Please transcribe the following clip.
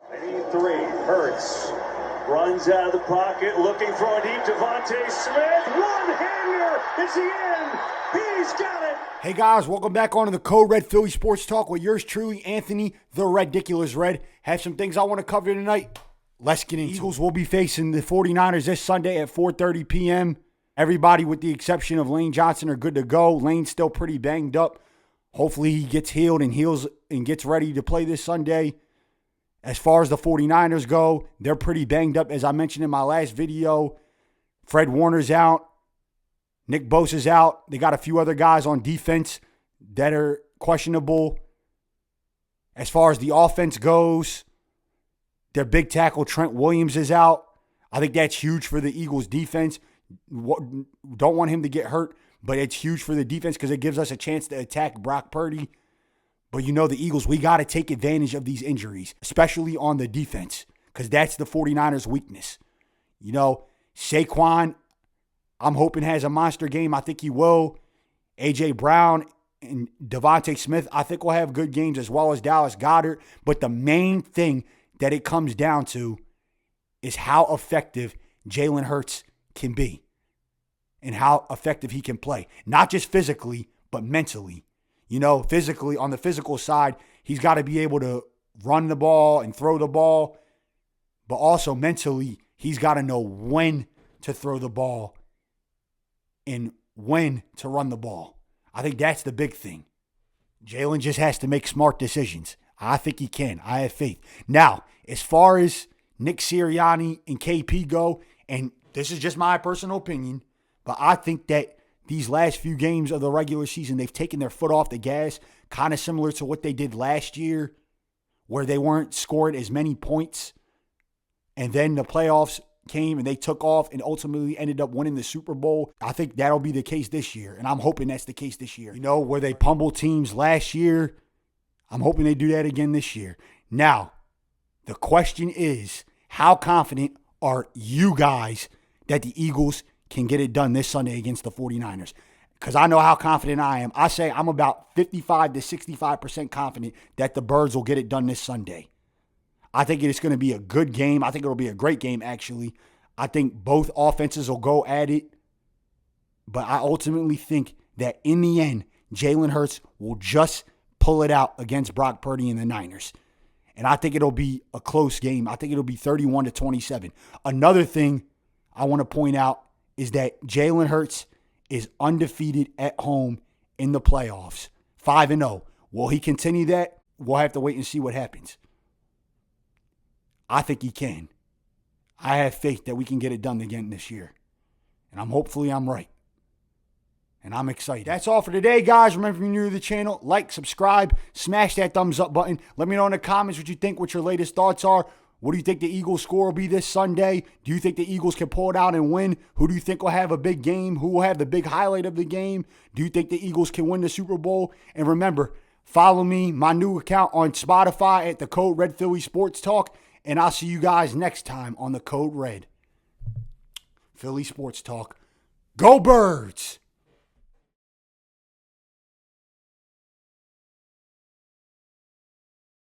93, Hurts runs out of the pocket, looking for a deep. Devontae Smith, one-hander, it's the end. He's got it. Hey guys, welcome back onto the Code Red Philly Sports Talk with yours truly, Anthony, the Ridiculous Red. Have some things I want to cover tonight. Let's get into it. Eagles will be facing the 49ers this Sunday at 4:30 p.m. Everybody with the exception of Lane Johnson are good to go. Lane's still pretty banged up. Hopefully he gets healed and gets ready to play this Sunday. As far as the 49ers go, they're pretty banged up. As I mentioned in my last video, Fred Warner's out. Nick Bosa's out. They got a few other guys on defense that are questionable. As far as the offense goes, their big tackle Trent Williams is out. I think that's huge for the Eagles' defense. Don't want him to get hurt, but it's huge for the defense because it gives us a chance to attack Brock Purdy. But you know the Eagles, we got to take advantage of these injuries, especially on the defense, because that's the 49ers' weakness. You know, Saquon, I'm hoping has a monster game. I think he will. A.J. Brown and Devontae Smith, I think will have good games, as well as Dallas Goedert. But the main thing that it comes down to is how effective Jalen Hurts can be and how effective he can play. Not just physically, but mentally. You know, physically, on the physical side, he's got to be able to run the ball and throw the ball. But also mentally, he's got to know when to throw the ball and when to run the ball. I think that's the big thing. Jalen just has to make smart decisions. I think he can. I have faith. Now, as far as Nick Sirianni and KP go, and this is just my personal opinion, but I think that these last few games of the regular season, they've taken their foot off the gas, kind of similar to what they did last year, where they weren't scoring as many points. And then the playoffs came and they took off and ultimately ended up winning the Super Bowl. I think that'll be the case this year, and I'm hoping that's the case this year. You know, where they pummeled teams last year, I'm hoping they do that again this year. Now, the question is, how confident are you guys that the Eagles can get it done this Sunday against the 49ers? Because I know how confident I am. I say I'm about 55 to 65% confident that the Birds will get it done this Sunday. I think it's going to be a good game. I think it'll be a great game, actually. I think both offenses will go at it. But I ultimately think that in the end, Jalen Hurts will just pull it out against Brock Purdy and the Niners. And I think it'll be a close game. I think it'll be 31-27. Another thing I want to point out is that Jalen Hurts is undefeated at home in the playoffs, 5-0. Will he continue that? We'll have to wait and see what happens. I think he can. I have faith that we can get it done again this year. And hopefully I'm right. And I'm excited. That's all for today, guys. Remember, if you're new to the channel, like, subscribe, smash that thumbs up button. Let me know in the comments what you think, what your latest thoughts are. What do you think the Eagles score will be this Sunday? Do you think the Eagles can pull it out and win? Who do you think will have a big game? Who will have the big highlight of the game? Do you think the Eagles can win the Super Bowl? And remember, follow me, my new account on Spotify at the Code Red Philly Sports Talk. And I'll see you guys next time on the Code Red Philly Sports Talk. Go Birds!